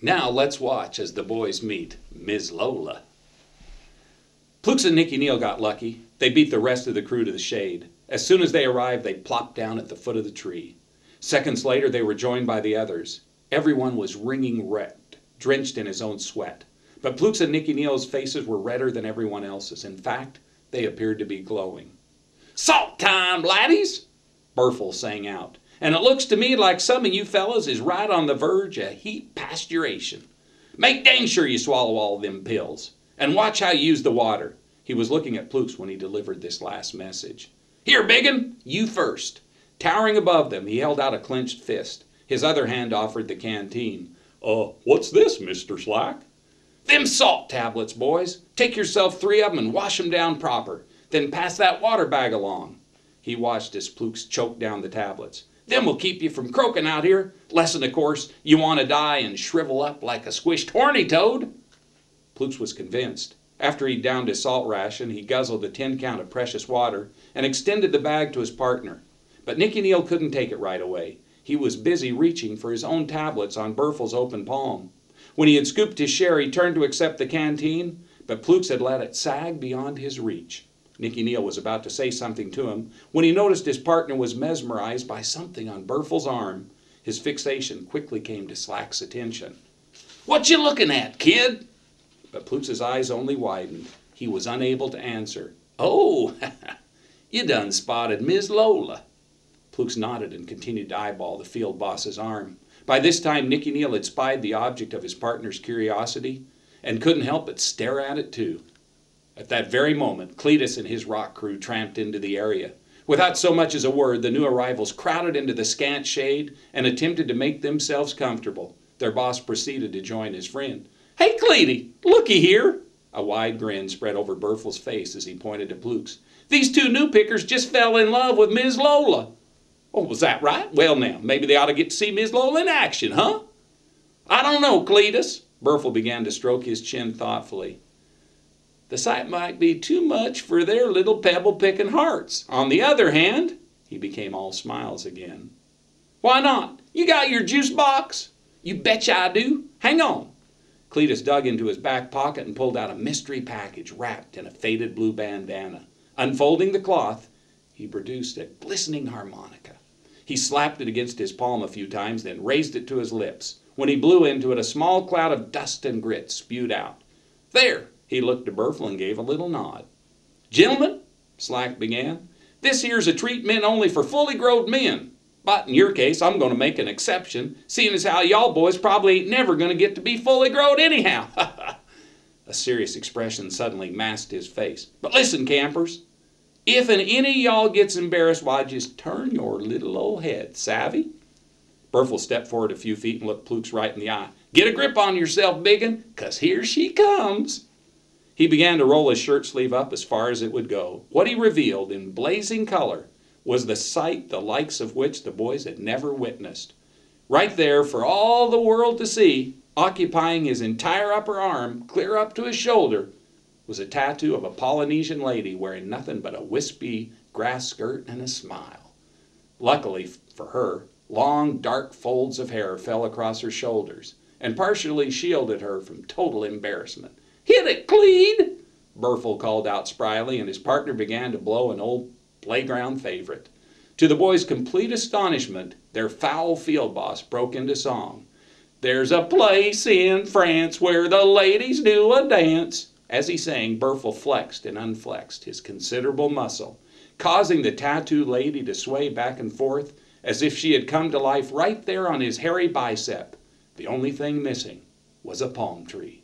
Now let's watch as the boys meet Miz Lola. Plooks and Nicky Neal got lucky. They beat the rest of the crew to the shade. As soon as they arrived, they plopped down at the foot of the tree. Seconds later, they were joined by the others. Everyone was wringing red, drenched in his own sweat. But Plooks and Nicky Neal's faces were redder than everyone else's. In fact, they appeared to be glowing. "Salt time, laddies!" Burfle sang out. "And it looks to me like some of you fellas is right on the verge of heat pasturation. Make dang sure you swallow all them pills. And watch how you use the water." He was looking at Plooks when he delivered this last message. "Here, biggin, you first." Towering above them, he held out a clenched fist. His other hand offered the canteen. What's this, Mr. Slack?" "Them salt tablets, boys. Take yourself 3 of them and wash them down proper. Then pass that water bag along." He watched as Plooks choked down the tablets. "Them will keep you from croaking out here. Lesson, of course, you want to die and shrivel up like a squished horny toad." Plooks was convinced. After he downed his salt ration, he guzzled a 10 count of precious water and extended the bag to his partner. But Nicky Neal couldn't take it right away. He was busy reaching for his own tablets on Burfle's open palm. When he had scooped his share, he turned to accept the canteen, but Plooks had let it sag beyond his reach. Nicky Neal was about to say something to him when he noticed his partner was mesmerized by something on Burfle's arm. His fixation quickly came to Slack's attention. "What you looking at, kid?" But Plooks' eyes only widened. He was unable to answer. "Oh, you done spotted Miz Lola." Plooks nodded and continued to eyeball the field boss's arm. By this time, Nicky Neal had spied the object of his partner's curiosity and couldn't help but stare at it too. At that very moment, Cletus and his rock crew tramped into the area. Without so much as a word, the new arrivals crowded into the scant shade and attempted to make themselves comfortable. Their boss proceeded to join his friend. "Hey, Cleety, looky here." A wide grin spread over Burfle's face as he pointed to Plooks. "These 2 new pickers just fell in love with Miz Lola." "Oh, was that right? Well, now, maybe they ought to get to see Miz Lola in action, huh?" "I don't know, Cletus." Burfle began to stroke his chin thoughtfully. "The sight might be too much for their little pebble-picking hearts. On the other hand," he became all smiles again. "Why not? You got your juice box?" "You betcha I do. Hang on." Cletus dug into his back pocket and pulled out a mystery package wrapped in a faded blue bandana. Unfolding the cloth, he produced a glistening harmonica. He slapped it against his palm a few times, then raised it to his lips. When he blew into it, a small cloud of dust and grit spewed out. "There." He looked to Burfle and gave a little nod. "Gentlemen," Slack began, "this here's a treat meant only for fully growed men. But in your case, I'm going to make an exception, seeing as how y'all boys probably ain't never going to get to be fully growed anyhow." A serious expression suddenly masked his face. "But listen, campers, if and any of y'all gets embarrassed, why just turn your little old head, savvy?" Burfle stepped forward a few feet and looked Plooks right in the eye. "Get a grip on yourself, biggin, 'cause here she comes." He began to roll his shirt sleeve up as far as it would go. What he revealed in blazing color was the sight the likes of which the boys had never witnessed. Right there, for all the world to see, occupying his entire upper arm, clear up to his shoulder, was a tattoo of a Polynesian lady wearing nothing but a wispy grass skirt and a smile. Luckily for her, long, dark folds of hair fell across her shoulders and partially shielded her from total embarrassment. "Hit it, Clede!" Burfle called out spryly, and his partner began to blow an old playground favorite. To the boys' complete astonishment, their foul field boss broke into song. "There's a place in France where the ladies do a dance." As he sang, Burfle flexed and unflexed his considerable muscle, causing the tattoo lady to sway back and forth as if she had come to life right there on his hairy bicep. The only thing missing was a palm tree.